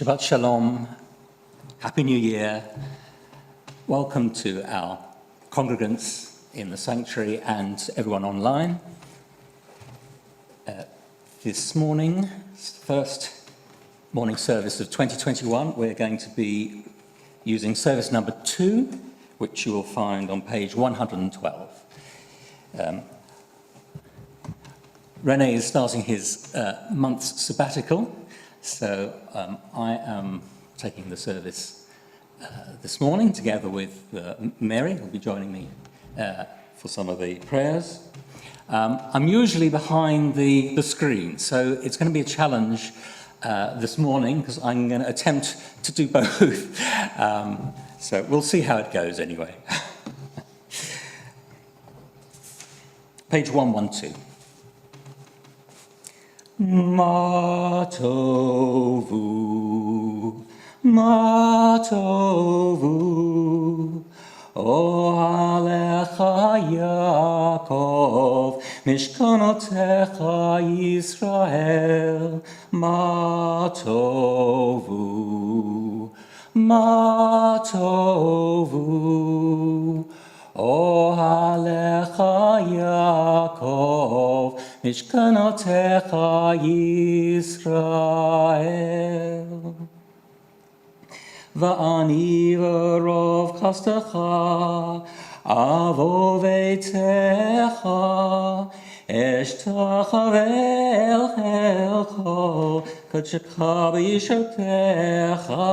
Shabbat shalom, Happy New Year. Welcome to our congregants in the sanctuary and everyone online. This morning, first morning service of 2021, we're going to be using service number 2, which you will find on page 112. Rene is starting his month's sabbatical, so I am taking the service this morning together with Mary, who will be joining me for some of the prayers. I'm usually behind the screen, so it's going to be a challenge this morning because I'm going to attempt to do both. So we'll see how it goes anyway. Page 112. Ma tovu, ohalecha Yaakov, mishkanotecha Yisrael. Ma tovu, ohalecha Yaakov, mishkanotecha Yisrael. Va'ani v'rov chastecha avo veitecha eshtacha ve'elchecha kadshecha b'yishotecha.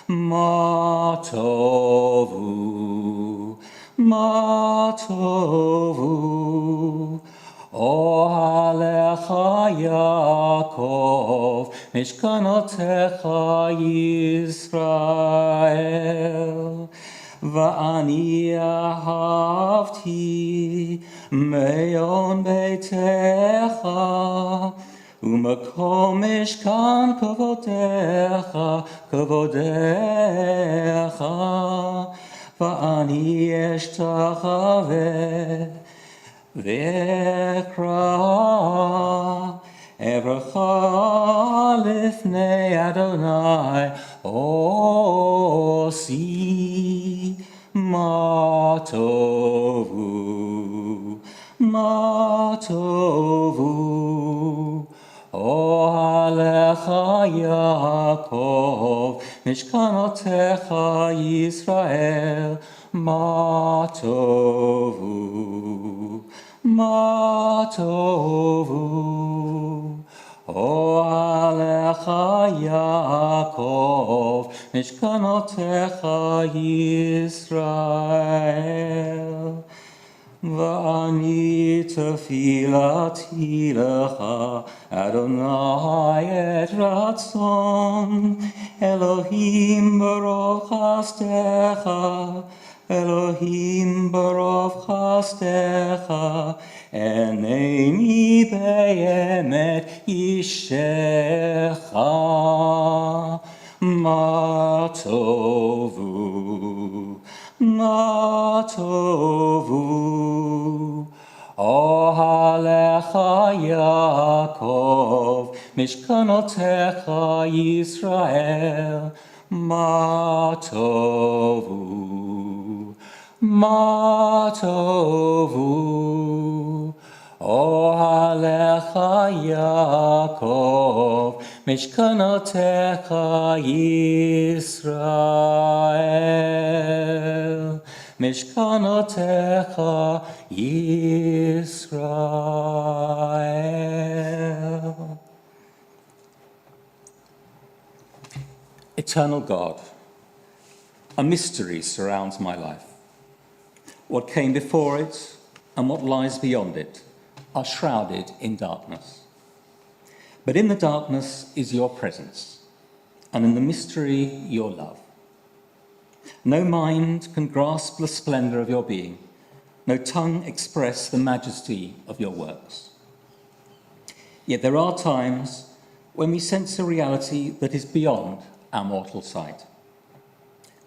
Ma tovu, ohalecha Yaakov, mishkanotecha Yisrael. Va'ani ahavti me'on beitecha u'makom mishkan kavodecha. Va'ani eshtachave ve'ekra evracha lifnei Adonai osi. Ma tovu, ohalecha Yaakov, mishkanotecha Yisrael. Ma tovu, ohalecha Yaakov, mishkanotecha Yisrael. Va'ani tefilati lecha Adonai et ratzon Elohim barov chastecha, Elohim barov chastecha, eneni be'emet yishecha. Ma tovu, ohalecha Yaakov, mishkanotecha Yisrael. Ma tovu, ohalecha Yaakov, mishkanotecha Yisrael. Mishkanotecha Yisrael. Eternal God, a mystery surrounds my life. What came before it and what lies beyond it are shrouded in darkness. But in the darkness is your presence, and in the mystery your love. No mind can grasp the splendor of your being, no tongue express the majesty of your works. Yet there are times when we sense a reality that is beyond our mortal sight.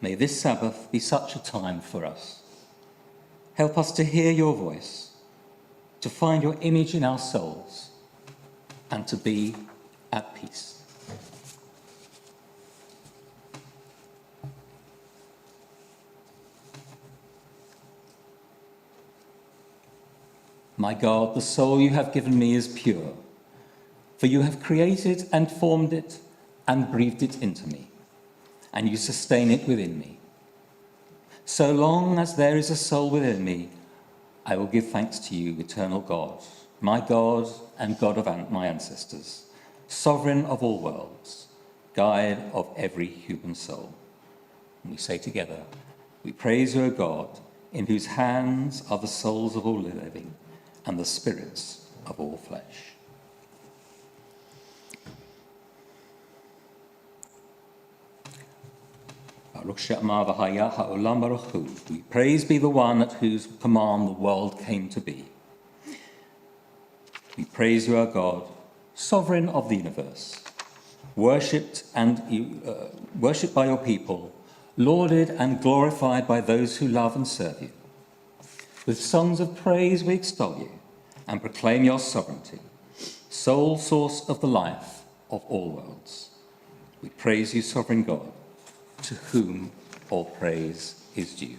May this Sabbath be such a time for us. Help us to hear your voice, to find your image in our souls, and to be at peace. My God, the soul you have given me is pure, for you have created and formed it and breathed it into me, and you sustain it within me. So long as there is a soul within me, I will give thanks to you, eternal God, my God and God of my ancestors, sovereign of all worlds, guide of every human soul. And we say together, we praise you, O God, in whose hands are the souls of all living and the spirits of all flesh. Praise be the one at whose command the world came to be. We praise you, our God, sovereign of the universe, worshipped by your people, lauded and glorified by those who love and serve you. With songs of praise we extol you and proclaim your sovereignty, sole source of the life of all worlds. We praise you, sovereign God, to whom all praise is due.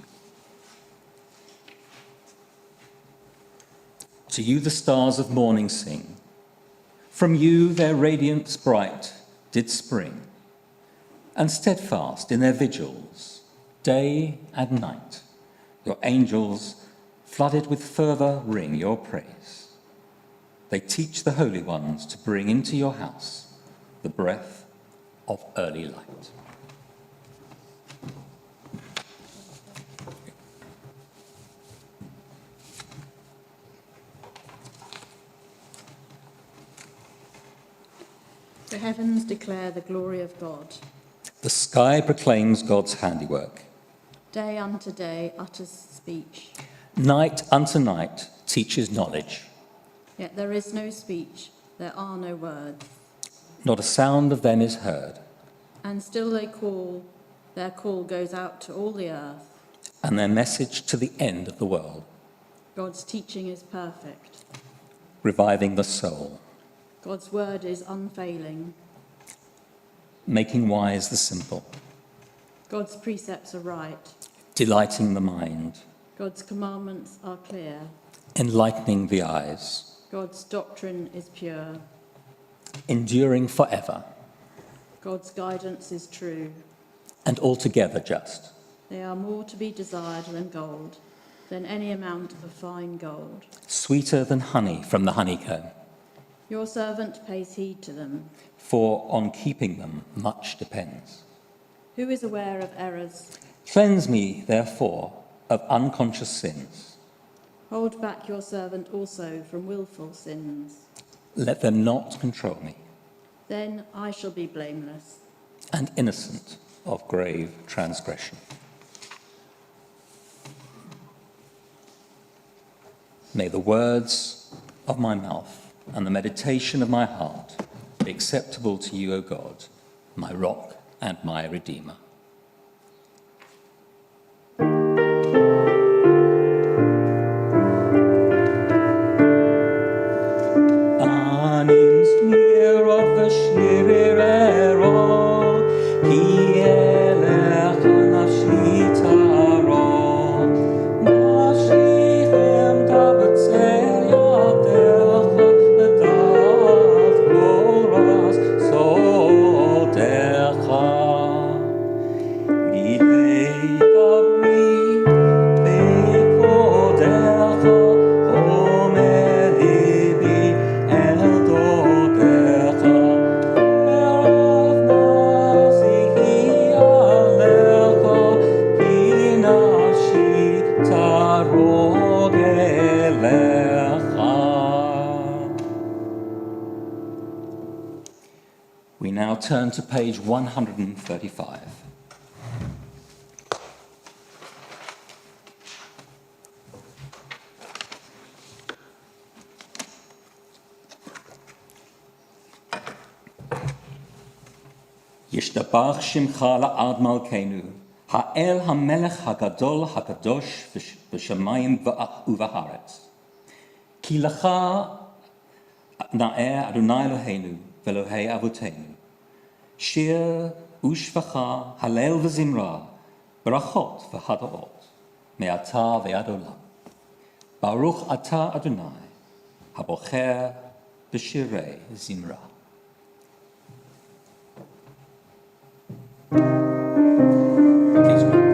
To you the stars of morning sing. From you their radiance bright did spring, and steadfast in their vigils, day and night, your angels flooded with fervour ring your praise. They teach the holy ones to bring into your house the breath of early light. The heavens declare the glory of God. The sky proclaims God's handiwork. Day unto day utters speech. Night unto night teaches knowledge. Yet there is no speech, there are no words. Not a sound of them is heard. And still they call, their call goes out to all the earth. And their message to the end of the world. God's teaching is perfect. Reviving the soul. God's word is unfailing. Making wise the simple. God's precepts are right. Delighting the mind. God's commandments are clear. Enlightening the eyes. God's doctrine is pure. Enduring forever. God's guidance is true. And altogether just. They are more to be desired than gold, than any amount of fine gold. Sweeter than honey from the honeycomb. Your servant pays heed to them. For on keeping them much depends. Who is aware of errors? Cleanse me, therefore, of unconscious sins. Hold back your servant also from willful sins. Let them not control me. Then I shall be blameless. And innocent of grave transgression. May the words of my mouth and the meditation of my heart be acceptable to you, O God, my rock and my redeemer. We now turn to page 135. ישתבח שמך לעד מלכנו, האל המלך הגדול הקדוש בשמיים ובארץ. כי לך נאה אדוני אלוהינו ואלוהי אבותינו. שיר ושפחה, הלל וזמרה, ברכות והדעות, מעתה ועד עולם. ברוך אתה אדוני, Habocher b'shirei zimra. Please rise.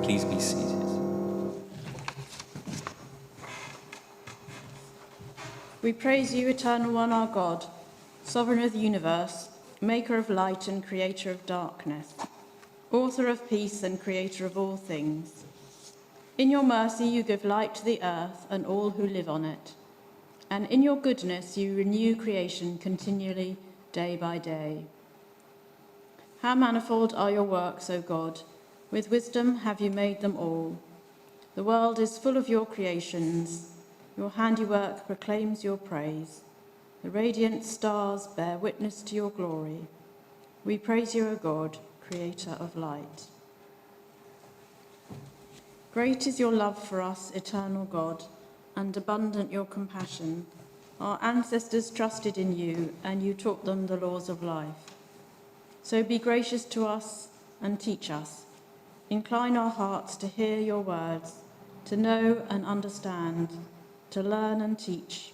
Please be seated. We praise you, Eternal One, our God, Sovereign of the universe, Maker of light and Creator of darkness, Author of peace and Creator of all things. In your mercy you give light to the earth and all who live on it, and in your goodness you renew creation continually, day by day. How manifold are your works, O God! With wisdom have you made them all. The world is full of your creations. Your handiwork proclaims your praise. The radiant stars bear witness to your glory. We praise you, O God, Creator of light. Great is your love for us, eternal God, and abundant your compassion. Our ancestors trusted in you, and you taught them the laws of life. So be gracious to us and teach us. Incline our hearts to hear your words, to know and understand, to learn and teach,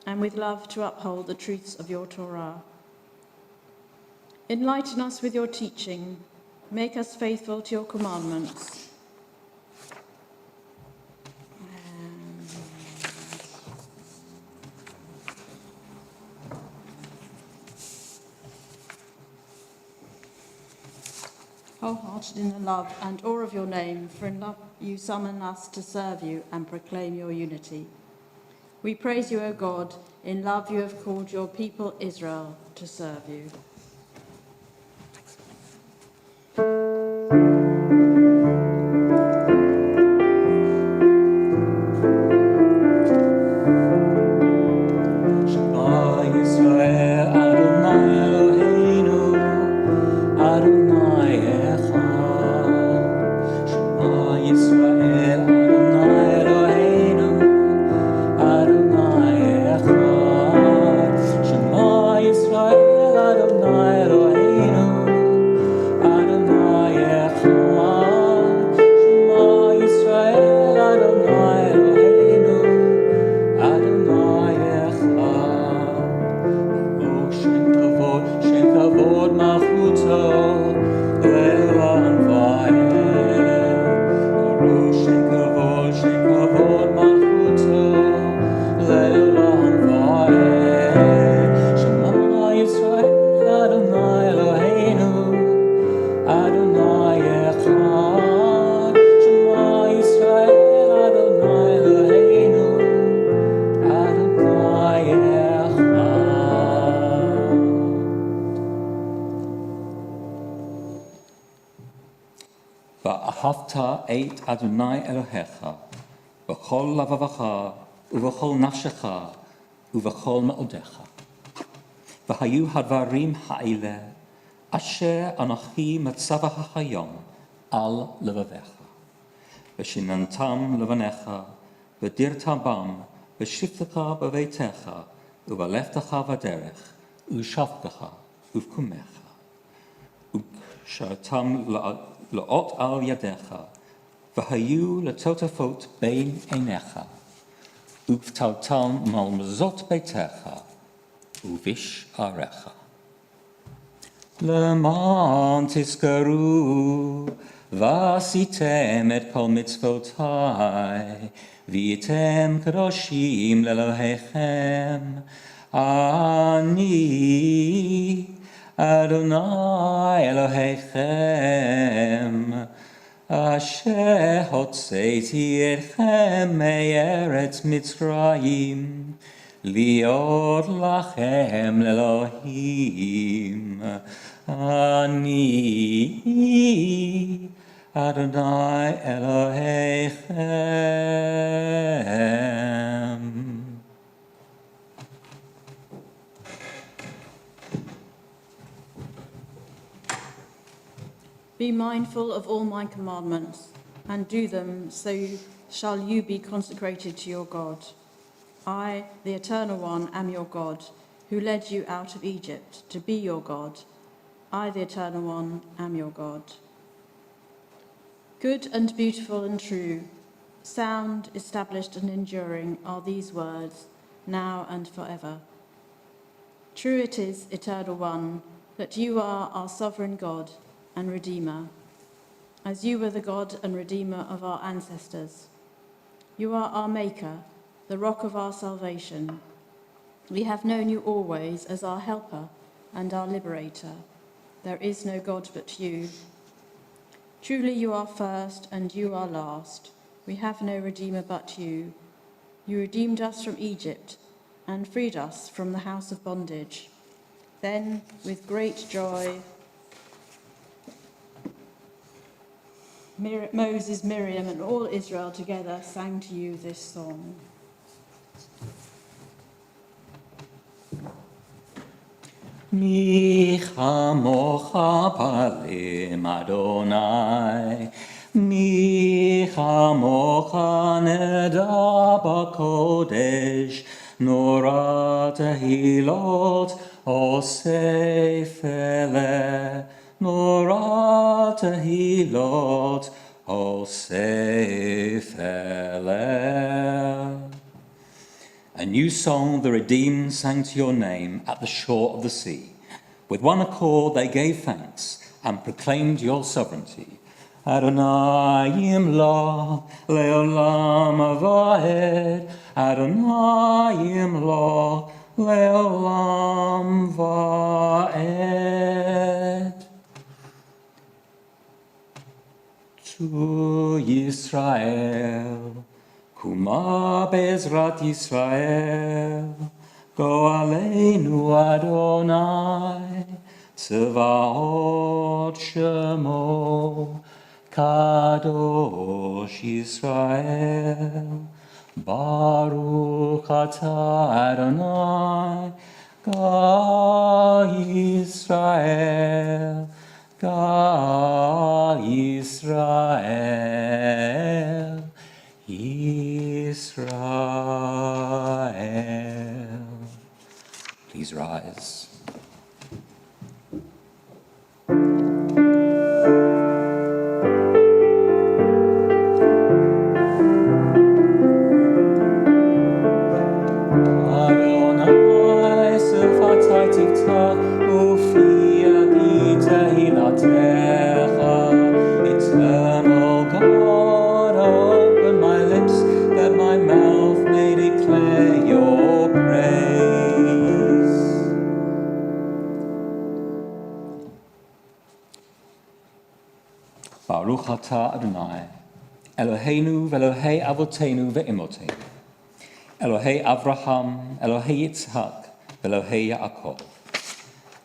and with love to uphold the truths of your Torah. Enlighten us with your teaching. Make us faithful to your commandments. Wholehearted in the love and awe of your name, for in love you summon us to serve you and proclaim your unity. We praise you, O God. In love you have called your people Israel to serve you. ואהבת את אדוני אלוהיך בכל לבבך ובכל נפשך ובכל מאודיך. והיו הדברים האלה אשר אנוכי מצווך היום על לבביך. ושיננתם לבניך ודירת בם בשבתך בביתך ובלכתך בדרך ובשבתך ובקומך. וקשרתם לאות על ידיך והיו לטוטפות בין עיניך, ופתלתל מלמזות ביתך, ובשעריך. למען תזכרו, ועשיתם את כל מצוותיי, והייתם קדושים לאלוהיכם. אני, אדוני אלוהיכם, אשר הוצאתי אתכם מארץ מצרים, להיות לכם לאלוהים. אני, אדוני אלוהיכם. Be mindful of all my commandments, and do them, so shall you be consecrated to your God. I, the Eternal One, am your God, who led you out of Egypt to be your God. I, the Eternal One, am your God. Good and beautiful and true, sound, established and enduring are these words, now and forever. True it is, Eternal One, that you are our sovereign God and Redeemer, as you were the God and Redeemer of our ancestors. You are our Maker, the rock of our salvation. We have known you always as our helper and our liberator. There is no God but you. Truly you are first and you are last. We have no Redeemer but you. You redeemed us from Egypt and freed us from the house of bondage. Then, with great joy, Moses, Miriam, and all Israel together sang to you this song. מי כמוך פעלים אדוני, מי כמוך נדע בקודש, נורא תהילות עושה פלא, נורא תהילות עושה פלא. A new song the redeemed sang to your name at the shore of the sea. With one accord they gave thanks and proclaimed your sovereignty. Adonai yimloch leolam vaed. Adonai yimloch leolam vaed. To Yisrael, Kuma Bezrat Yisrael, go aleinu Adonai, Tzvaot Shemo, Kadosh Yisrael, Baruch Atah Adonai, Ga Yisrael, Ga Yisrael. Israel. Please rise. Adonai sefatai tiktach ufi agita hilatecha. Eternal God, open my lips that my mouth may declare your praise. Baruch atah Adonai, Eloheinu ve'Elohei avotenu ve'imotenu, Elohei Avraham, Elohei Yitzhak, ve'Elohei Yaakov,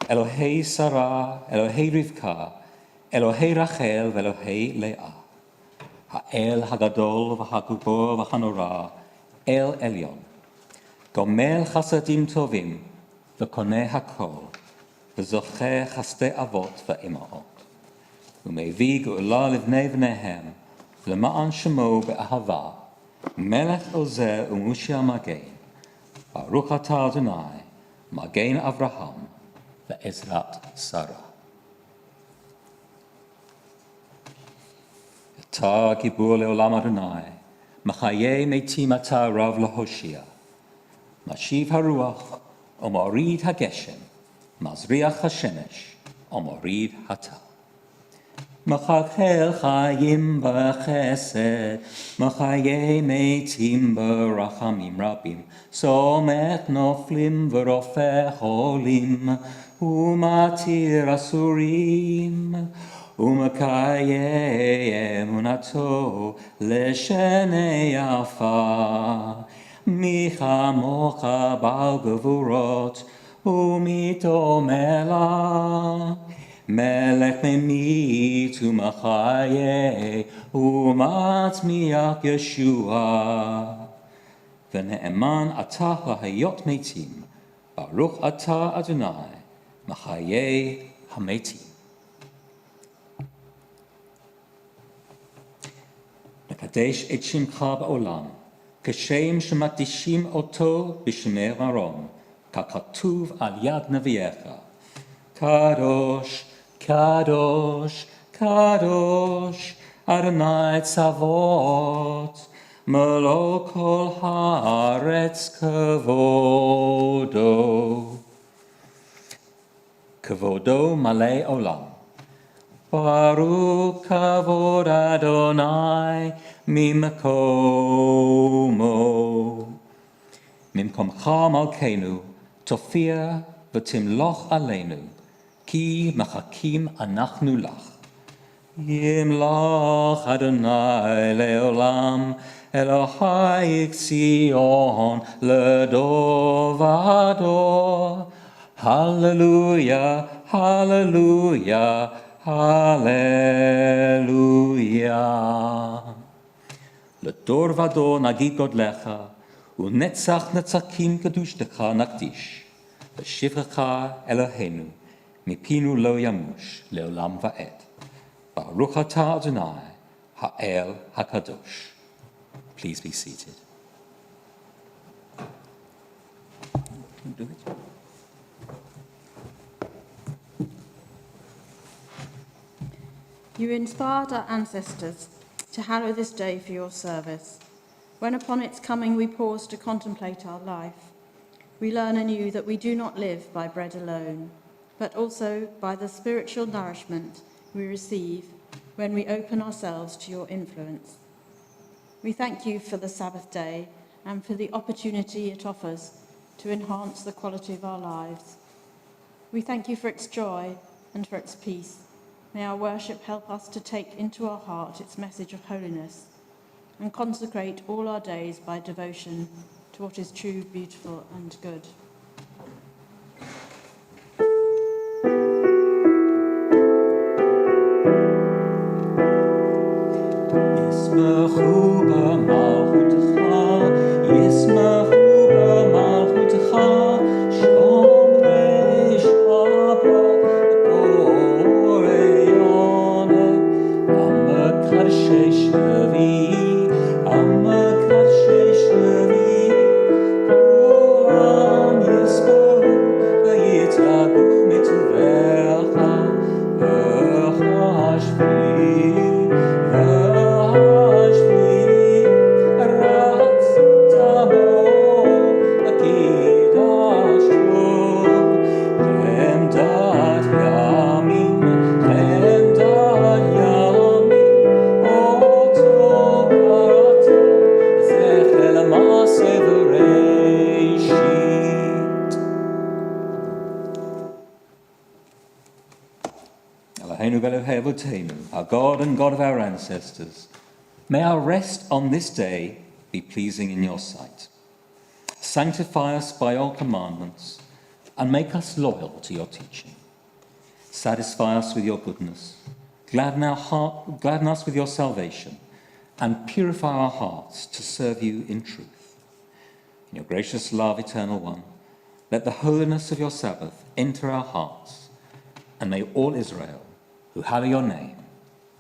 Elohei Sarah, Elohei Rivka, Elohei Rachel ve'Elohei Leah, Ha'el Hagadol v'Hagubor v'Hanora, El Elyon, Gomel Chasadim Tovim, v'Koneh Hakol, v'Zocheh Chasdei Avot v'Imaot, U'Mevi Geula Livnei V'nehem, L'ma'an Shemo be'Ahava, Melech Ozer U'Mushia Magen, Baruch atah Adonai, Magen Avraham, ve'Ezrat Sarah. אתה גיבור לעולם אדוני, מחיה מתים אתה רב להושיע. משיב הרוח ומוריד הגשם, מזריח השמש ומוריד הטל. מחלחל חיים בחסד, מחיה מתים ברחמים רבים, סומך נופלים ורופא חולים, ומתיר אסורים, ומקיים אמונתו לשני עפר. מי כמוך בעל גבורות, ומתעומר לה. מלך ממית ומחיה, ומצמיח ישועה. ונאמן אתה להיות מתים, ברוך אתה אדוני, מחיה המתים. נקדש את שמך בעולם, כשם שמקדישים אותו בשמי מרום, ככתוב על יד נביאך. קדוש, קדוש, קדוש, אדוני צבאות, מלוא כל הארץ כבודו. כבודו מלא עולם. ברוך כבוד אדוני ממקומו. ממקומך מלכנו, תופיע ותמלוך עלינו, כי מחכים אנחנו לך. ימלוך אדוני לעולם, אלוהי ציון לדור ודור. הללויה, הללויה, הללויה. לדור ודור נגיד גודלך, ונצח נצחים קדושתך נקדיש. בשבחך אלוהינו, מפינו לא ימוש לעולם ועד. ברוך אתה אדוני, האל הקדוש. Please be seated. You inspired our ancestors to hallow this day for your service. When upon its coming we pause to contemplate our life, we learn anew that we do not live by bread alone, but also by the spiritual nourishment we receive when we open ourselves to your influence. We thank you for the Sabbath day and for the opportunity it offers to enhance the quality of our lives. We thank you for its joy and for its peace. May our worship help us to take into our heart its message of holiness and consecrate all our days by devotion to what is true, beautiful, and good. Our God and God of our ancestors, may our rest on this day be pleasing in your sight. Sanctify us by your commandments and make us loyal to your teaching. Satisfy us with your goodness, gladden us with your salvation, and purify our hearts to serve you in truth. In your gracious love, Eternal One, let the holiness of your Sabbath enter our hearts, and may all Israel who hallow your name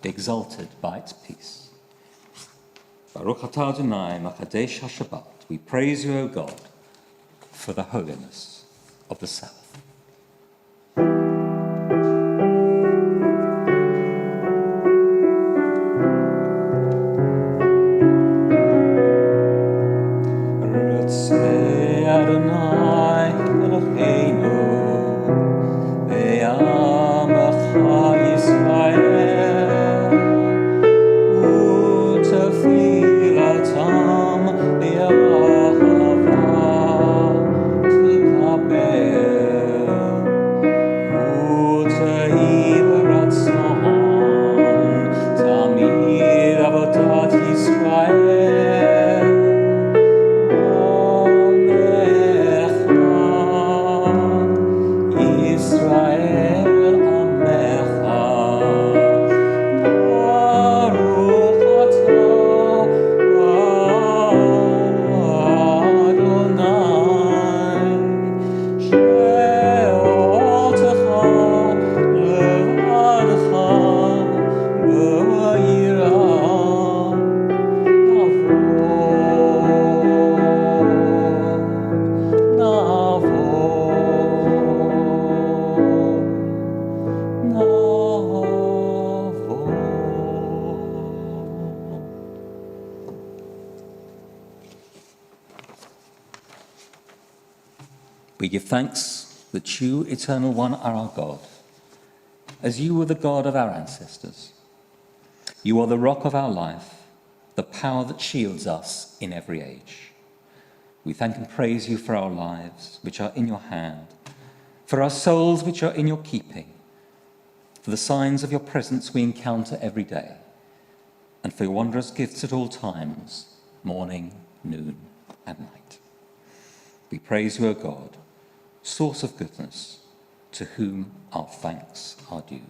be exalted by its peace. Baruch atah Adonai Makadesh HaShabbat. We praise you, O God, for the holiness of the Sabbath. We give thanks that you, Eternal One, are our God, as you were the God of our ancestors. You are the rock of our life, the power that shields us in every age. We thank and praise you for our lives, which are in your hand, for our souls, which are in your keeping, for the signs of your presence we encounter every day, and for your wondrous gifts at all times, morning, noon, and night. We praise you, O God, source of goodness, to whom our thanks are due.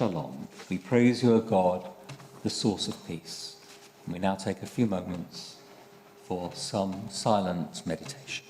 Shalom. We praise you, O God, the source of peace. And we now take a few moments for some silent meditation.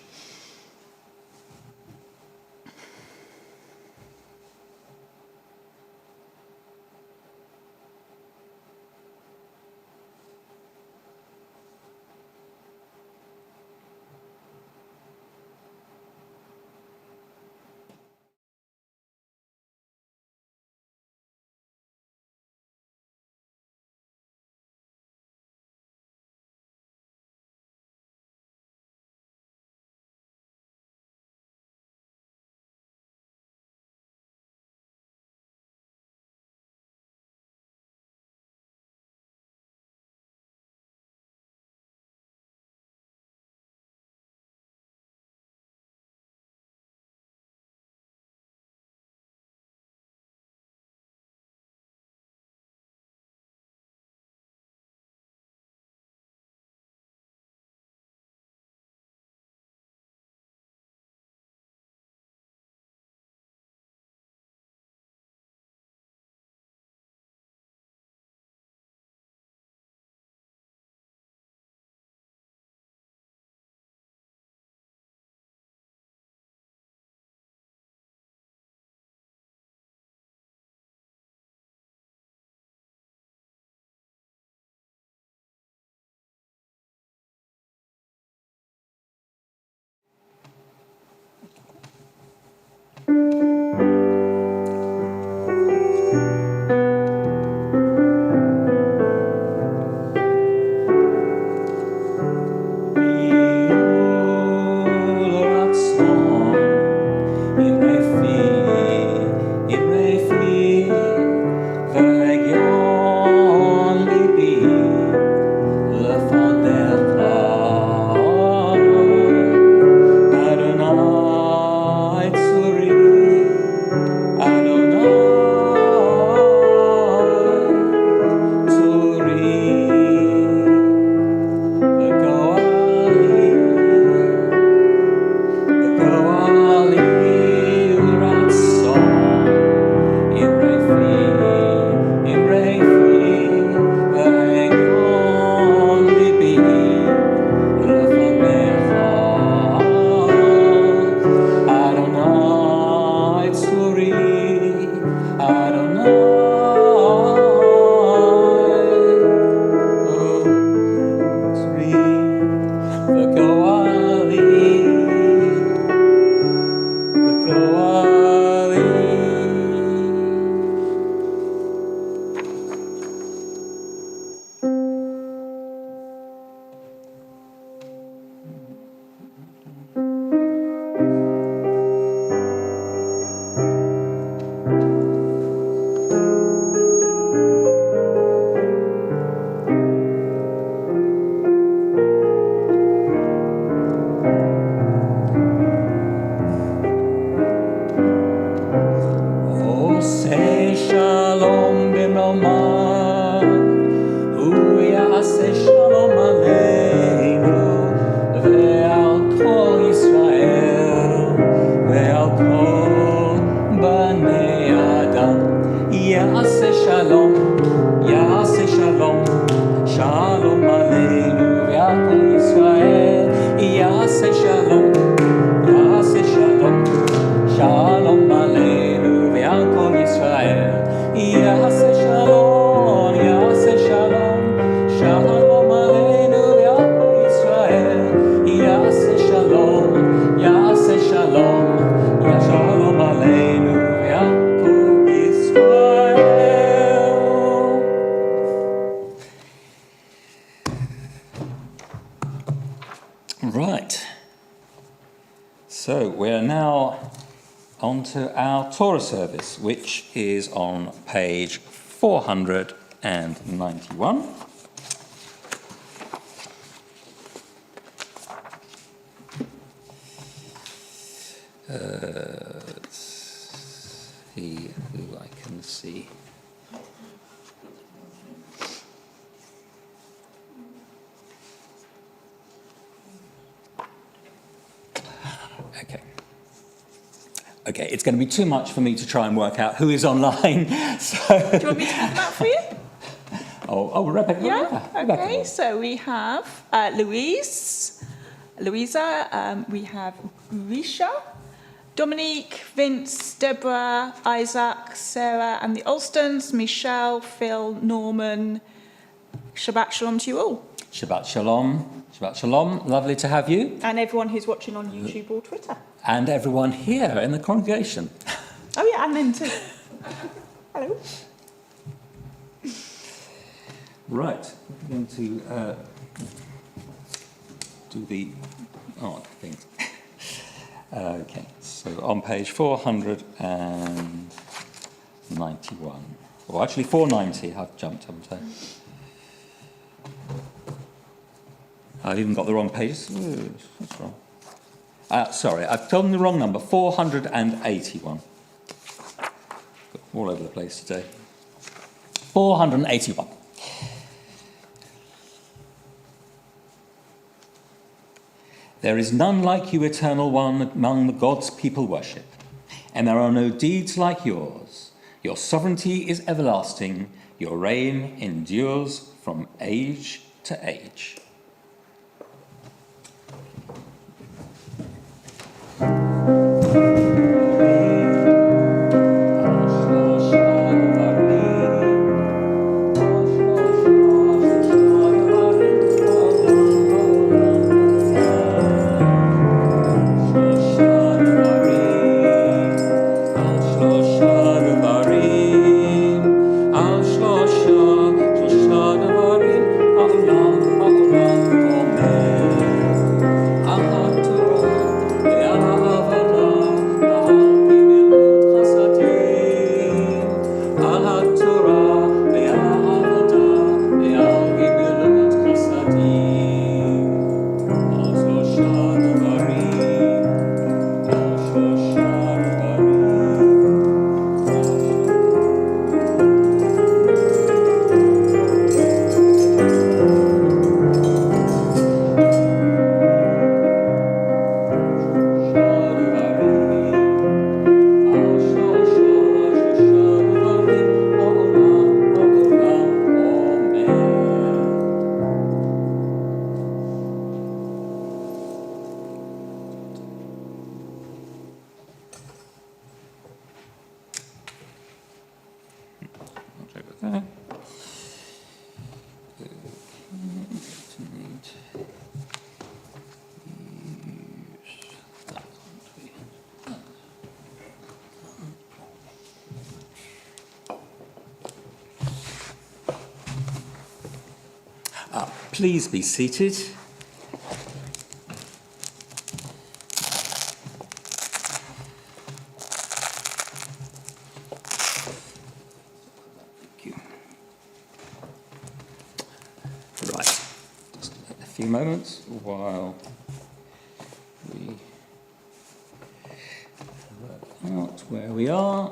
נאמר, הוא יעשה שלום עלינו ועל כל ישראל ועל כל בני אדם. יעשה שלום, יעשה שלום, שלום עלינו ועל כל ישראל. יעשה שלום, יעשה שלום, שלום עלינו ועל כל ישראל. יעשה שלום, יעשה שלום, שלום עלינו ועל כל ישראל. יעשה שלום, יעשה שלום, שלום עלינו ועל כל ישראל. Right. So we're now on to our Torah service, which is on page 491. Let's see who I can see. Okay, it's going to be too much for me to try and work out who is online. So, do you want me to have that for you? Rebecca. Yeah. Rebecca. Okay. So we have Louisa. We have Risha, Dominique, Vince, Deborah, Isaac, Sarah, and the Olstons. Michelle, Phil, Norman. Shabbat shalom to you all. Shabbat shalom. Shabbat shalom. Lovely to have you. And everyone who's watching on YouTube or Twitter. And everyone here in the congregation. Oh yeah, and then too. Hello. Right, we're going to do the thing. Okay, so on page 491. Well, actually 490, I've jumped, haven't I? I've even got the wrong page. Ooh, that's wrong. Sorry, I've told them the wrong number. 481. All over the place today. 481. There is none like you, Eternal One, among the gods people worship, and there are no deeds like yours. Your sovereignty is everlasting. Your reign endures from age to age. Please be seated. Thank you. Right, just a few moments while we work out where we are.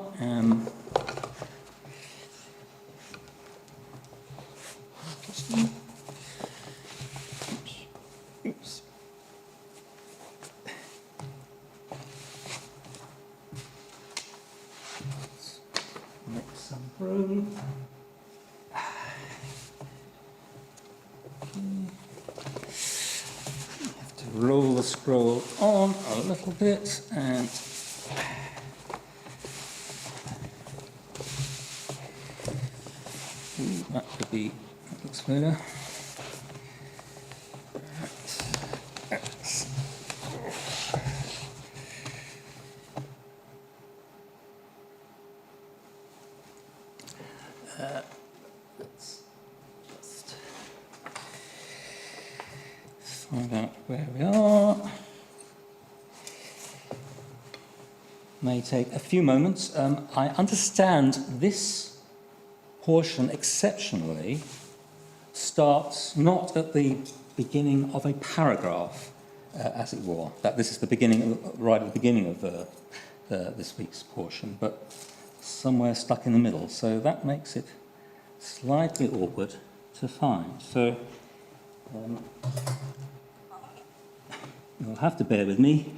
Oops. Make some room. Have to roll the scroll on a little bit and that could be a little smoother. Let's just find out where we are. May take a few moments. I understand this portion exceptionally starts not at the beginning of a paragraph, as it were. That this is the beginning, right at the beginning of this week's portion, but somewhere stuck in the middle. So that makes it slightly awkward to find. So you'll have to bear with me.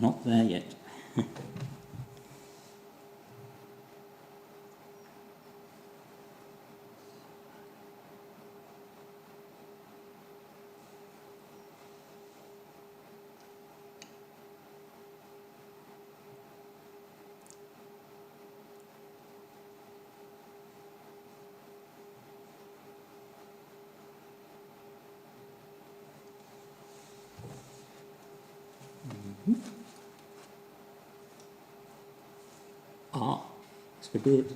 Not there yet. That's good.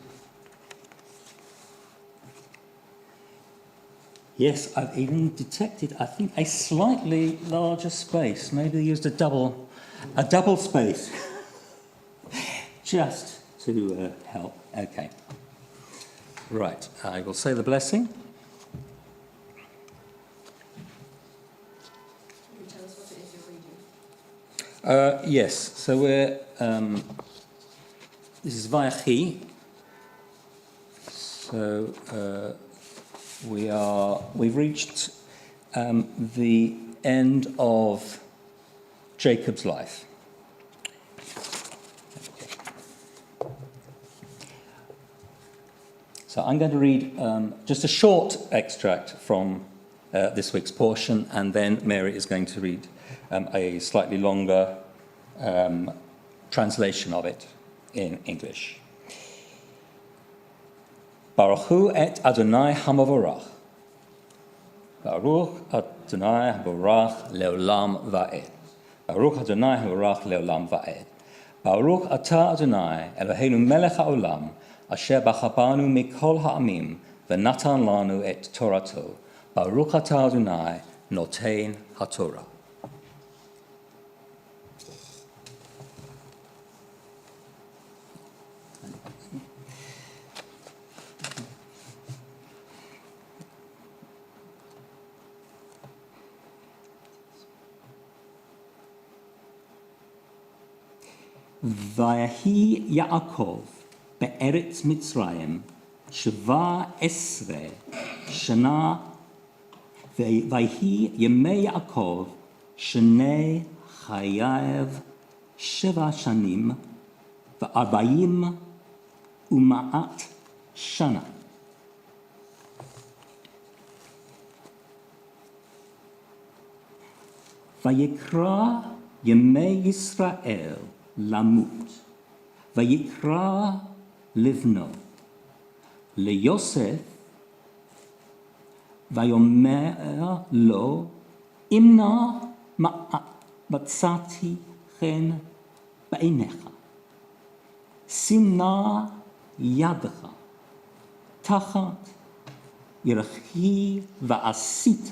Yes, I've even detected, I think, a slightly larger space. Maybe they used a double space, just to help. Okay. Right, I will say the blessing. Can you tell us what it is you're reading? Yes, so we're, this is Vayechi. So we've reached the end of Jacob's life. So I'm going to read just a short extract from this week's portion, and then Mary is going to read a slightly longer translation of it in English. Baruch hu et Adonai hamavorach. Baruch Adonai hamavorach leolam va'ed. Baruch Adonai hamavorach leolam va'ed. Baruch atah Adonai Eloheinu melech ha'olam asher bachabanu mikol ha'amim v'natan lanu et torato. Baruch atah Adonai notein ha'torah. Vayehi Yaakov be'eretz Mitzrayim 17 shana Vayehi Yemei Yaakov shnei chayav 7 shanim ve'arbayim uma'at shana. Vayikra Yemei Yisrael למות, ויקרא לבנו, ליוסף, ויאמר לו, אם נא מצאתי חן בעיניך, שים נא ידך תחת ירכי ועשית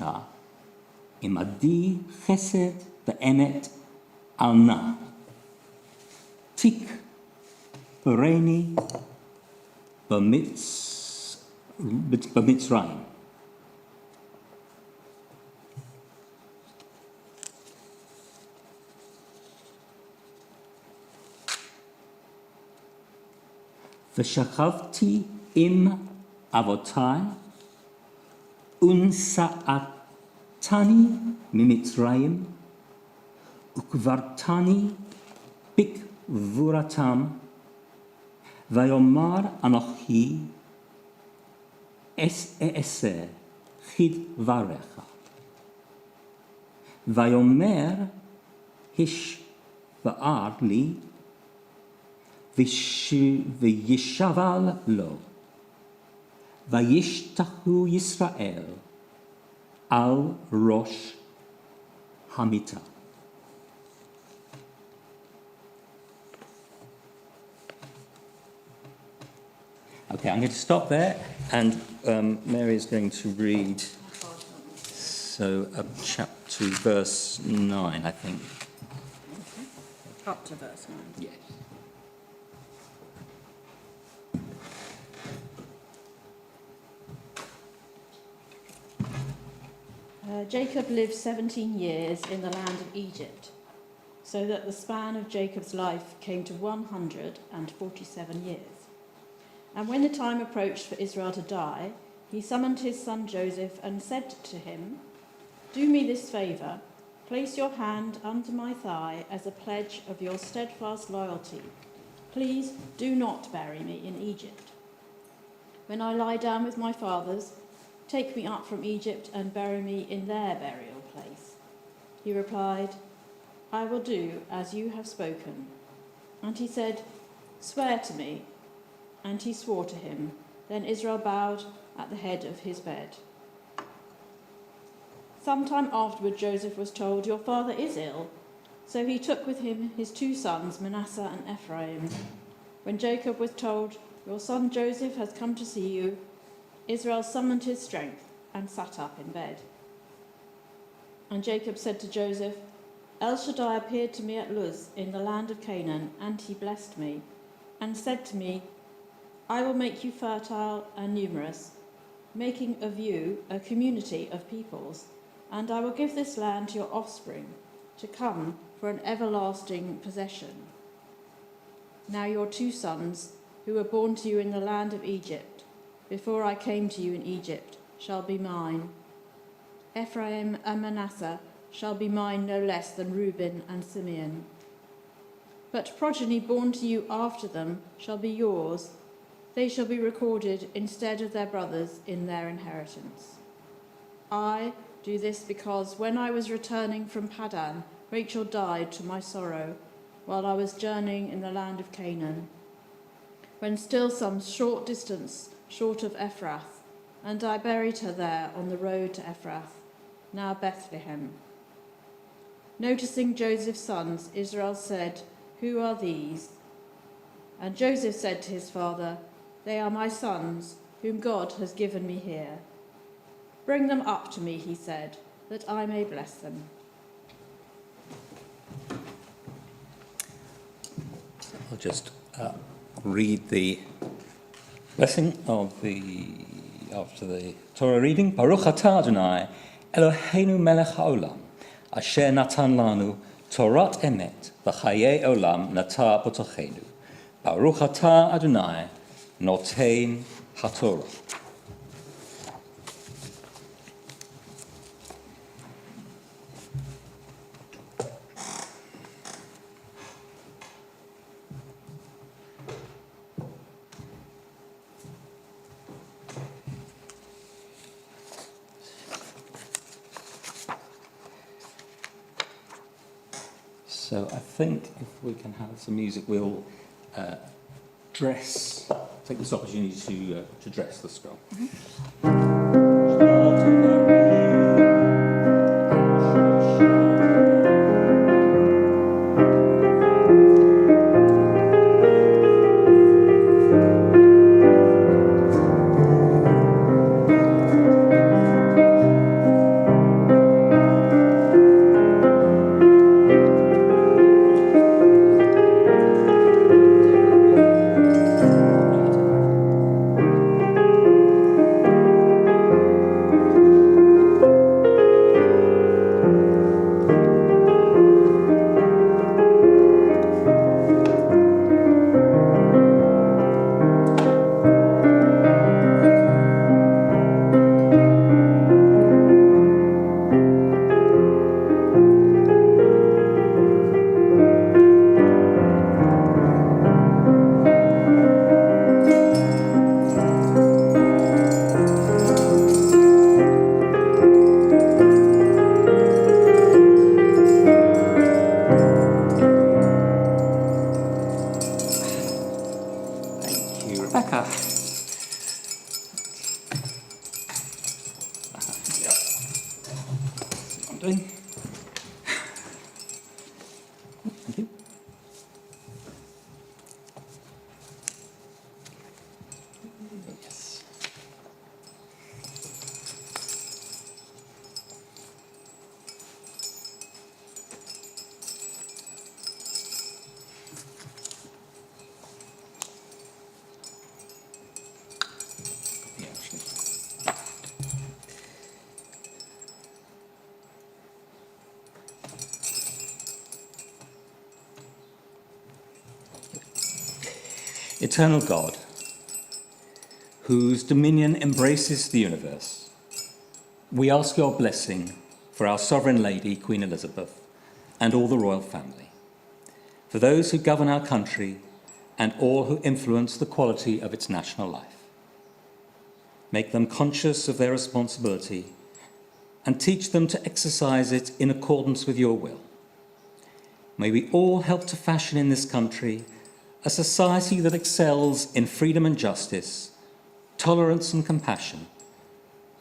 עמדי חסד ואמת על נא. תיק בריני במצרים. ושכבתי עם אבותיי, ונשאתני ממצרים, וקברתני בקבורתם, ויאמר אנוכי אעשה כדבריך. ויאמר השבעה לי, וישבל לו, וישתחו ישראל על ראש המיטה. Okay, I'm going to stop there, and Mary is going to read up to verse 9, I think. Up to verse 9. Yes. Jacob lived 17 years in the land of Egypt, so that the span of Jacob's life came to 147 years. And when the time approached for Israel to die, he summoned his son Joseph and said to him, "Do me this favour, place your hand under my thigh as a pledge of your steadfast loyalty. Please do not bury me in Egypt. When I lie down with my fathers, take me up from Egypt and bury me in their burial place." He replied, "I will do as you have spoken." And he said, "Swear to me." And he swore to him. Then Israel bowed at the head of his bed. Sometime afterward, Joseph was told, "Your father is ill." So he took with him his two sons, Manasseh and Ephraim. When Jacob was told, "Your son Joseph has come to see you," Israel summoned his strength and sat up in bed. And Jacob said to Joseph, "El Shaddai appeared to me at Luz in the land of Canaan, and he blessed me, and said to me, 'I will make you fertile and numerous, making of you a community of peoples, and I will give this land to your offspring to come for an everlasting possession.' Now your two sons, who were born to you in the land of Egypt, before I came to you in Egypt, shall be mine. Ephraim and Manasseh shall be mine no less than Reuben and Simeon. But progeny born to you after them shall be yours. They shall be recorded instead of their brothers in their inheritance. I do this because when I was returning from Paddan, Rachel died to my sorrow while I was journeying in the land of Canaan, when still some short distance short of Ephrath, and I buried her there on the road to Ephrath, now Bethlehem." Noticing Joseph's sons, Israel said, "Who are these?" And Joseph said to his father, "They are my sons, whom God has given me here. Bring them up to me," he said, "that I may bless them." I'll just read the blessing after the Torah reading. Baruch atah Adonai, Eloheinu melech haolam, asher natan lanu Torat emet v'chayei olam nata b'tochenu. Baruch atah Adonai, noten haTorah. So I think if we can have some music, we'll take this opportunity to dress the scroll. Mm-hmm. quickly. Thank you. Yes. Yeah, actually. Eternal God, whose dominion embraces the universe, we ask your blessing for our Sovereign Lady, Queen Elizabeth, and all the royal family, for those who govern our country and all who influence the quality of its national life. Make them conscious of their responsibility and teach them to exercise it in accordance with your will. May we all help to fashion in this country a society that excels in freedom and justice, tolerance and compassion,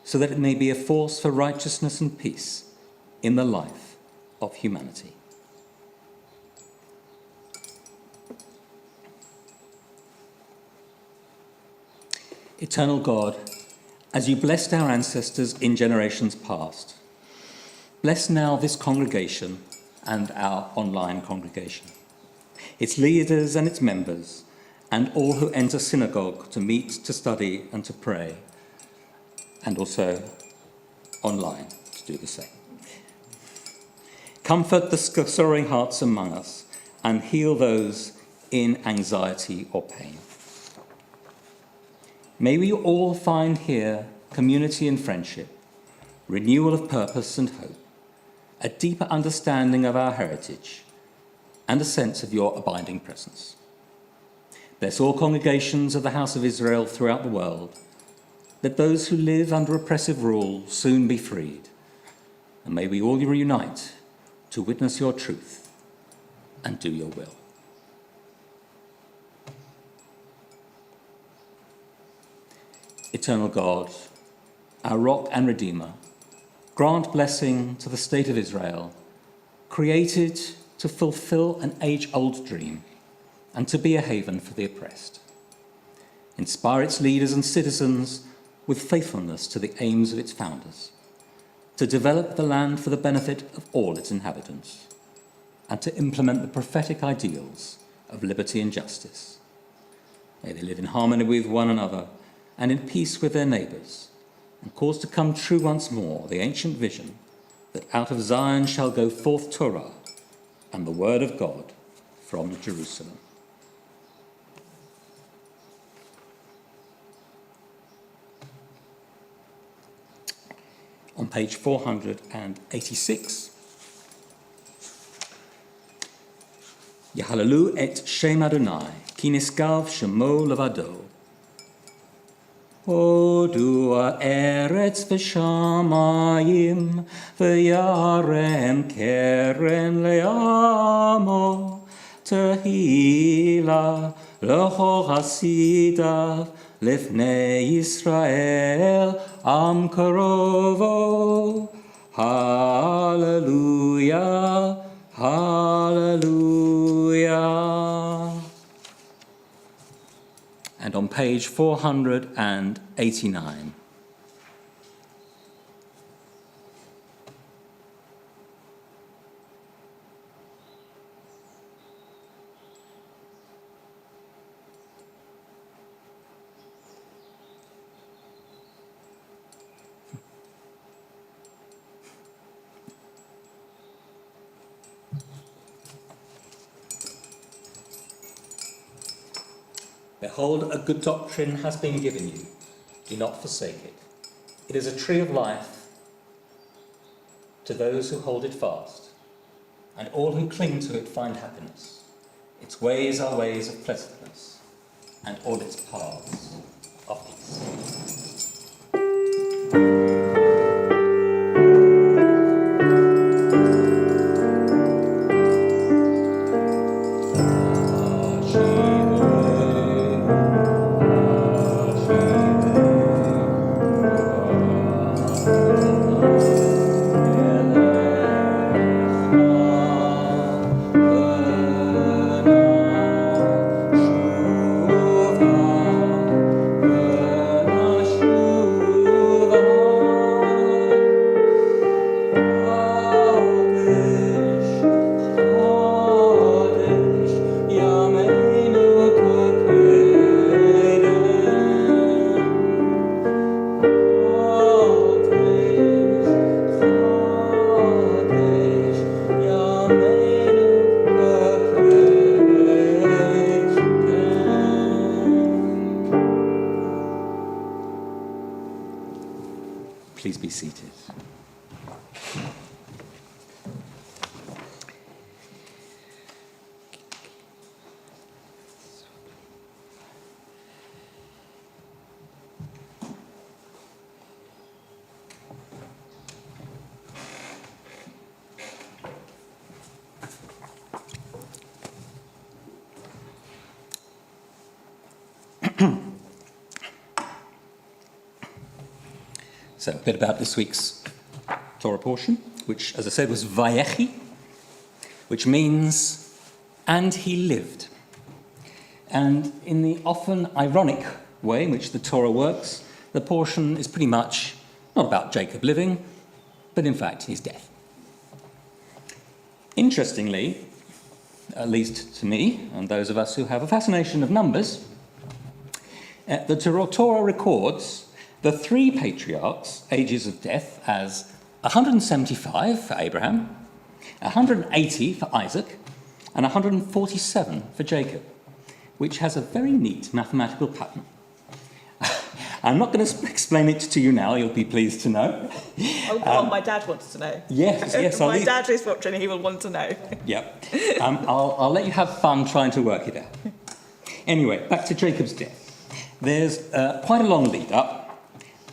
so that it may be a force for righteousness and peace in the life of humanity. Eternal God, as you blessed our ancestors in generations past, bless now this congregation and our online congregation, its leaders and its members, and all who enter synagogue to meet, to study, and to pray, and also online to do the same. Comfort the sorrowing hearts among us and heal those in anxiety or pain. May we all find here community and friendship, renewal of purpose and hope, a deeper understanding of our heritage, and a sense of your abiding presence. Bless all congregations of the House of Israel throughout the world. Let those who live under oppressive rule soon be freed. And may we all reunite to witness your truth and do your will. Eternal God, our rock and redeemer, grant blessing to the state of Israel, created to fulfill an age-old dream and to be a haven for the oppressed. Inspire its leaders and citizens with faithfulness to the aims of its founders, to develop the land for the benefit of all its inhabitants, and to implement the prophetic ideals of liberty and justice. May they live in harmony with one another and in peace with their neighbours, and cause to come true once more the ancient vision that out of Zion shall go forth Torah and the word of God from Jerusalem. On page 486, Yahalalu et Shem Adonai, ki niskav shemo levado. Hodua eretz v'shamayim, v'yarem keren le'amo, tehila l'chol hasidav, lifnei Yisrael am karovo. Hallelujah, hallelujah. And on page 489. Behold, a good doctrine has been given you. Do not forsake it. It is a tree of life to those who hold it fast, and all who cling to it find happiness. Its ways are ways of pleasantness, and all its paths of peace. Please be seated. So a bit about this week's Torah portion, which, as I said, was Vayechi, which means, and he lived. And in the often ironic way in which the Torah works, the portion is pretty much not about Jacob living, but in fact his death. Interestingly, at least to me and those of us who have a fascination of numbers, the Torah records the three patriarchs' ages of death as 175 for Abraham, 180 for Isaac, and 147 for Jacob, which has a very neat mathematical pattern. I'm not going to explain it to you now, you'll be pleased to know. Oh, go on, my dad wants to know. Yes. My dad is watching, he will want to know. Yep. I'll let you have fun trying to work it out. Anyway, back to Jacob's death. There's quite a long lead up.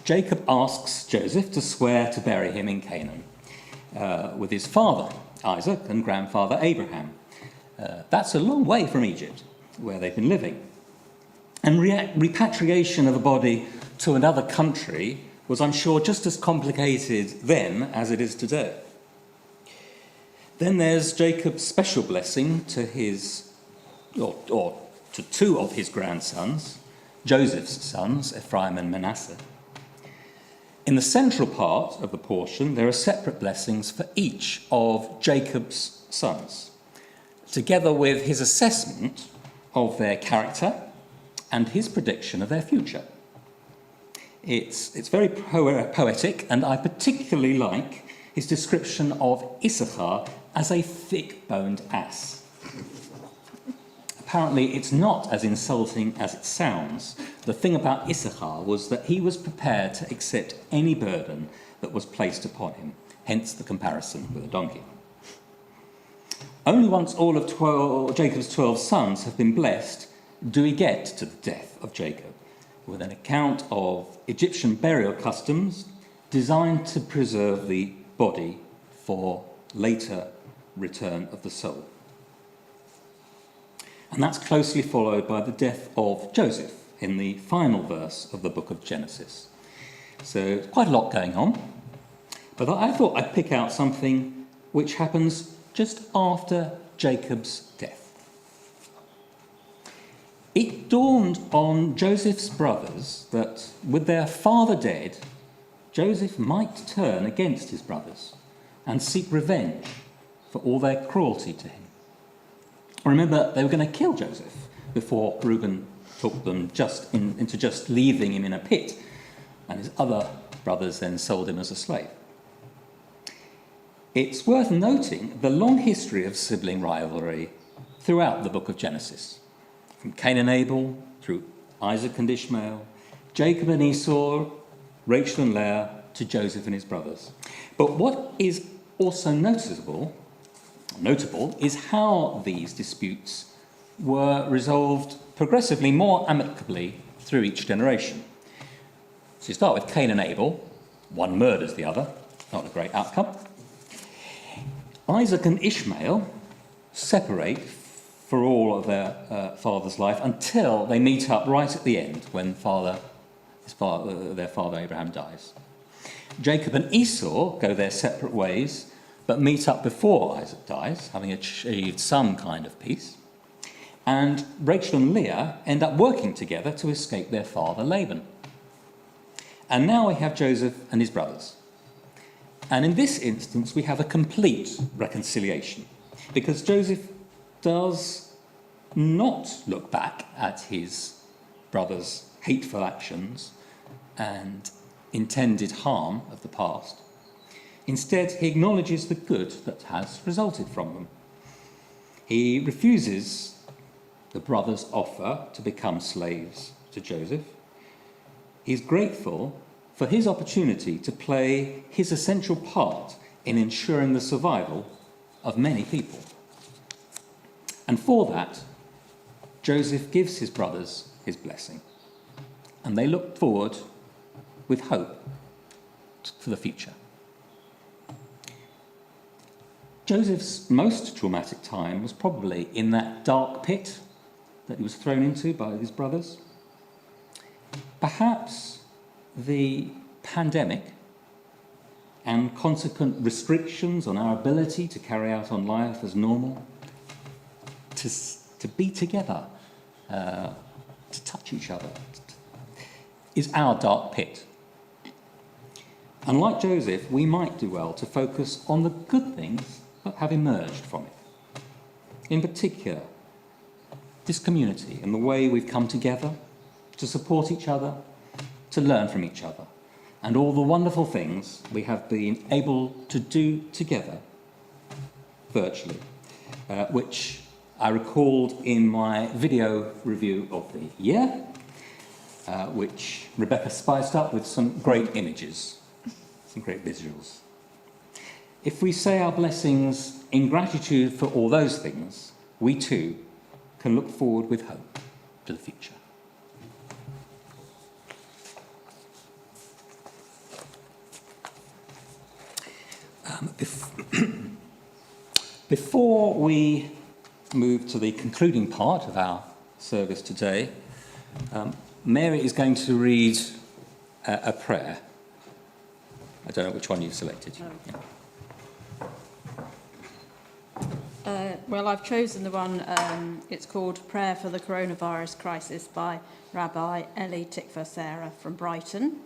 Jacob asks Joseph to swear to bury him in Canaan with his father, Isaac, and grandfather, Abraham. That's a long way from Egypt, where they've been living. And repatriation of a body to another country was, I'm sure, just as complicated then as it is today. Then there's Jacob's special blessing to to two of his grandsons, Joseph's sons, Ephraim and Manasseh. In the central part of the portion, there are separate blessings for each of Jacob's sons, together with his assessment of their character and his prediction of their future. It's very poetic, and I particularly like his description of Issachar as a thick-boned ass. Apparently, it's not as insulting as it sounds. The thing about Issachar was that he was prepared to accept any burden that was placed upon him, hence the comparison with a donkey. Only once all of Jacob's 12 sons have been blessed do we get to the death of Jacob, with an account of Egyptian burial customs designed to preserve the body for later return of the soul. And that's closely followed by the death of Joseph in the final verse of the book of Genesis. So quite a lot going on, but I thought I'd pick out something which happens just after Jacob's death. It dawned on Joseph's brothers that with their father dead, Joseph might turn against his brothers and seek revenge for all their cruelty to him. Remember, they were going to kill Joseph before Reuben talked them into just leaving him in a pit, and his other brothers then sold him as a slave. It's worth noting the long history of sibling rivalry throughout the book of Genesis, from Cain and Abel, through Isaac and Ishmael, Jacob and Esau, Rachel and Leah, to Joseph and his brothers. But what is also notable is how these disputes were resolved progressively more amicably through each generation. So you start with Cain and Abel, one murders the other, not a great outcome. Isaac and Ishmael separate for all of their father's life until they meet up right at the end when their father Abraham dies. Jacob and Esau go their separate ways, but meet up before Isaac dies, having achieved some kind of peace. And Rachel and Leah end up working together to escape their father Laban. And now we have Joseph and his brothers. And in this instance, we have a complete reconciliation, because Joseph does not look back at his brother's hateful actions and intended harm of the past. Instead, he acknowledges the good that has resulted from them. He refuses the brothers' offer to become slaves to Joseph. He's grateful for for his opportunity to play his essential part in ensuring the survival of many people. And for that, Joseph gives his brothers his blessing, and they look forward with hope for the future. Joseph's most traumatic time was probably in that dark pit that he was thrown into by his brothers. Perhaps the pandemic and consequent restrictions on our ability to carry out on life as normal, to be together, to touch each other, is our dark pit. And like Joseph, we might do well to focus on the good things that have emerged from it. In particular, this community and the way we've come together to support each other, to learn from each other, and all the wonderful things we have been able to do together virtually, which I recalled in my video review of the year, which Rebecca spiced up with some great images, some great visuals. If we say our blessings in gratitude for all those things, we too can look forward with hope to the future. Before we move to the concluding part of our service today, Mary is going to read a prayer. I don't know which one you've selected. Yeah. Well, I've chosen the one, it's called Prayer for the Coronavirus Crisis by Rabbi Eli Tikva Sarah from Brighton.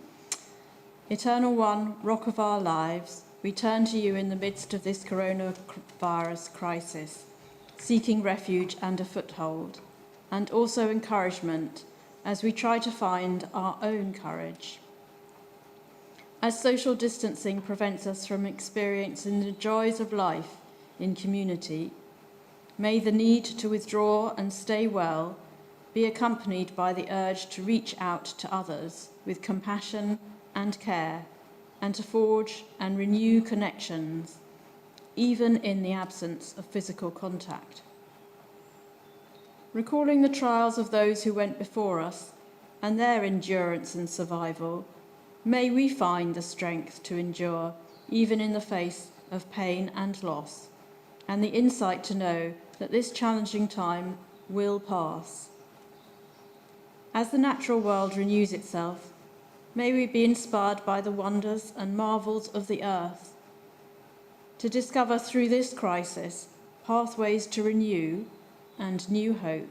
Eternal One, Rock of our lives, we turn to you in the midst of this coronavirus crisis, seeking refuge and a foothold, and also encouragement as we try to find our own courage. As social distancing prevents us from experiencing the joys of life in community, may the need to withdraw and stay well be accompanied by the urge to reach out to others with compassion and care, and to forge and renew connections, even in the absence of physical contact. Recalling the trials of those who went before us and their endurance and survival, may we find the strength to endure even in the face of pain and loss, and the insight to know that this challenging time will pass. As the natural world renews itself, may we be inspired by the wonders and marvels of the earth, to discover through this crisis pathways to renew and new hope.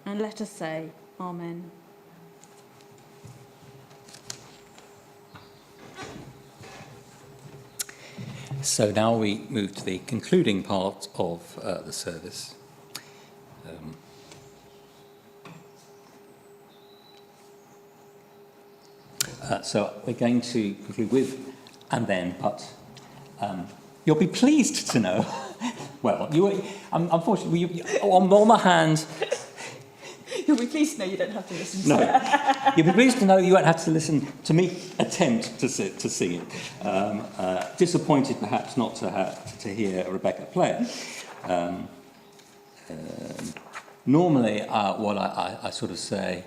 And let us say, Amen. So now we move to the concluding part of the service. So we're going to conclude with and then, but you'll be pleased to know, well, unfortunately, on the hand, You'll be pleased to know you don't have to listen to no, it. you'll be pleased to know you won't have to listen to me attempt to sing it. Disappointed perhaps not to hear Rebecca play it. Normally, what I sort of say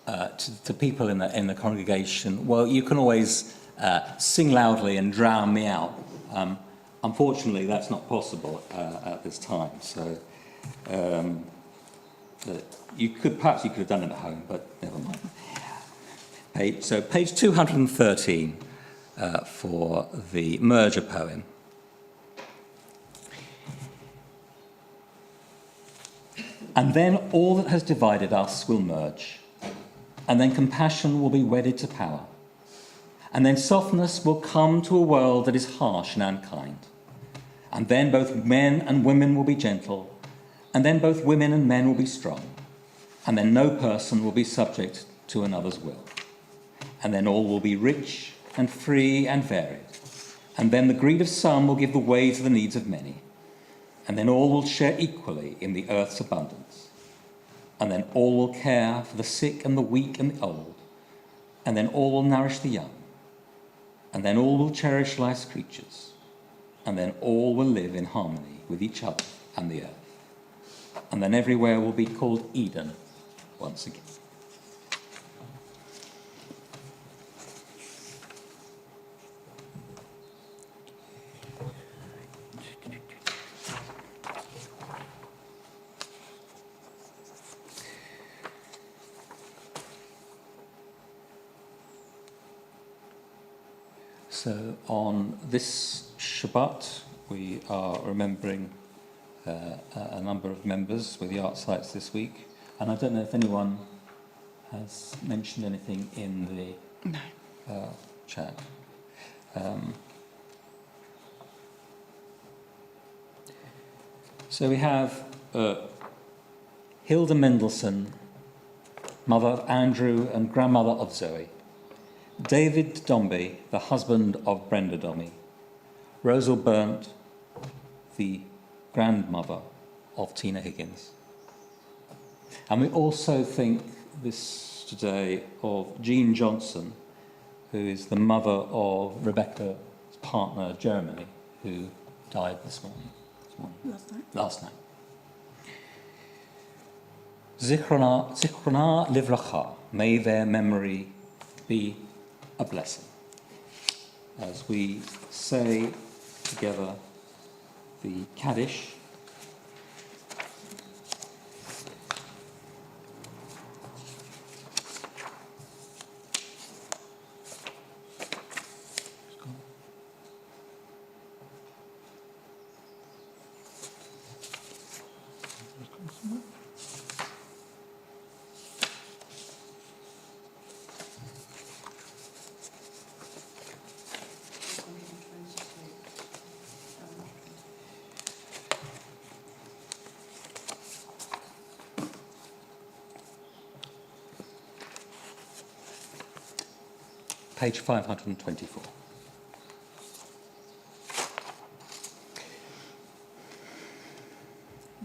to people in the congregation, well, you can always sing loudly and drown me out. Unfortunately, that's not possible at this time. So you could have done it at home, but never mind. Page 213 for the merger poem. And then all that has divided us will merge, and then compassion will be wedded to power, and then softness will come to a world that is harsh and unkind, and then both men and women will be gentle, and then both women and men will be strong, and then no person will be subject to another's will, and then all will be rich and free and varied, and then the greed of some will give the way to the needs of many, and then all will share equally in the earth's abundance, and then all will care for the sick and the weak and the old, and then all will nourish the young, and then all will cherish life's creatures, and then all will live in harmony with each other and the earth, and then everywhere will be called Eden once again. So on this Shabbat, we are remembering a number of members with the art sites this week. And I don't know if anyone has mentioned anything in the chat. So we have Hilda Mendelssohn, mother of Andrew and grandmother of Zoe. David Dombey, the husband of Brenda Dombey. Rosal Burnt, the grandmother of Tina Higgins. And we also think this today of Jean Johnson, who is the mother of Rebecca's partner, Jeremy, who died this morning. Last night. Zichrona livracha, may their memory be a blessing. As we say together the Kaddish, page 524.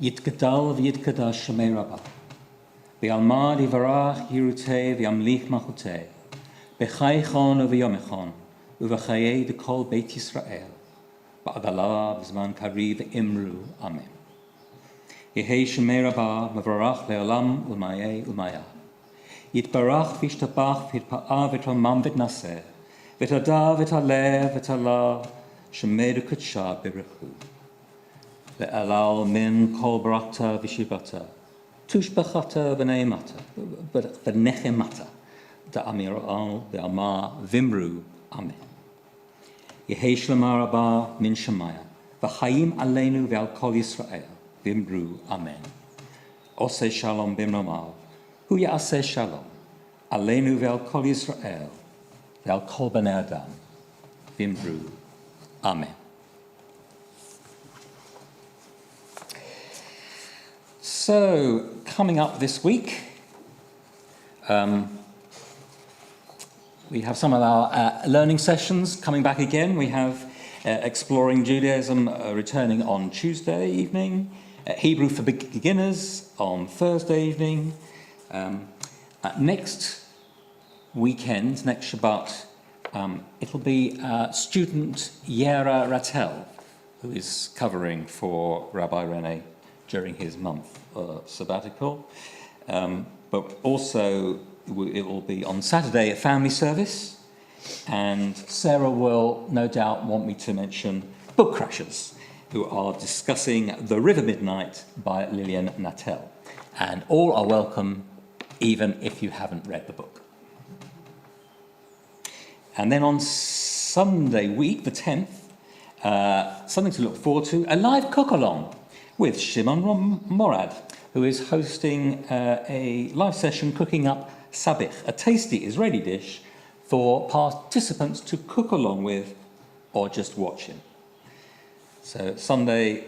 Yitgadal v'yitgadash shemei Rabbah, v'yalmad yivarach yirutei v'yamlich machutei, b'chaychon v'yomechon, u'v'chayei d'kol Beit Yisrael, ba'agala v'zman kari v'imru, amen. Yehei shemei Rabbah, mevarach le'olam u'mayei u'mayah. Yitbarach v'yishtabach v'yitpa'ah v'yitramam v'yitnaseh, v'yitadah v'yitaleh v'yitalah, shemei d'kutsha b'rechu. Le'alal min kol barakta v'shibata, tushbachata v'nechemata, da'amiral v'amah v'imru, amen. Yehei shlema rabbah min shemaya, v'chayim aleinu v'al kol Yisrael, v'imru, amen. Oseh shalom b'mromav, hu ya'aseh shalom, aleinu v'al kol Yisrael, v'al kol b'nei adam, v'imru, amen. So, coming up this week, we have some of our learning sessions coming back again. We have Exploring Judaism returning on Tuesday evening, Hebrew for Beginners on Thursday evening. Next weekend, next Shabbat, it'll be student Yera Rattel, who is covering for Rabbi René during his month sabbatical. But also it will be on Saturday at family service, and Sarah will no doubt want me to mention Book Crushers, who are discussing The River Midnight by Lillian Nattell. And all are welcome, even if you haven't read the book. And then on Sunday week, the 10th, something to look forward to, a live cook-along with Shimon Morad, who is hosting a live session cooking up sabich, a tasty Israeli dish for participants to cook along with or just watch him. So Sunday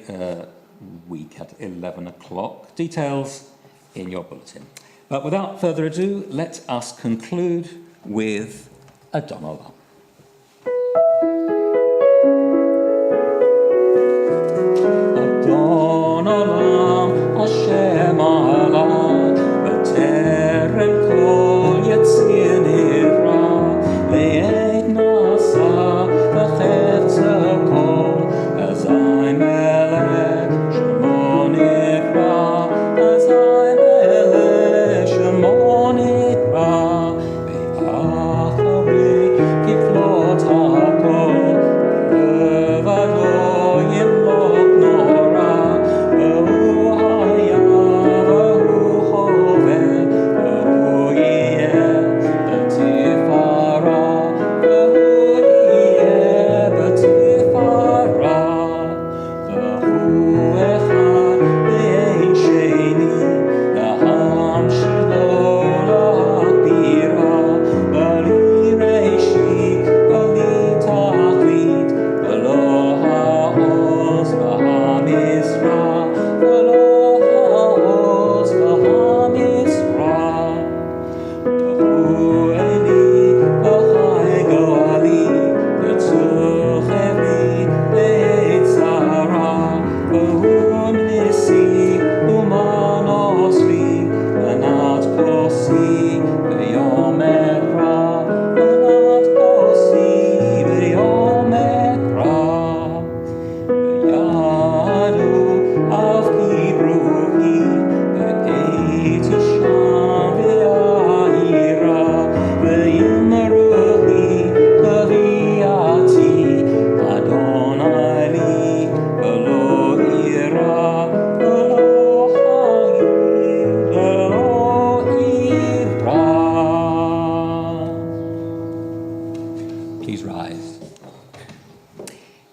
week at 11 o'clock. Details in your bulletin. But without further ado, let us conclude with a Donald. Olam Hashem Allah, b'terem kol yatzir nivra.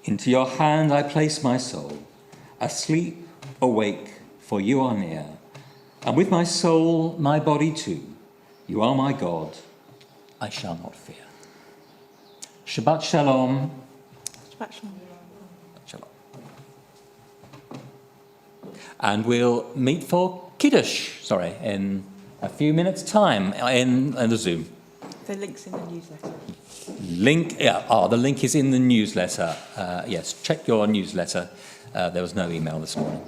Into your hand I place my soul, asleep, awake, for you are near. And with my soul, my body too, you are my God, I shall not fear. Shabbat shalom. Shabbat shalom. Shalom. And we'll meet for Kiddush, in a few minutes' time in the Zoom. The link's in the newsletter. The link is in the newsletter. Yes, check your newsletter. There was no email this morning.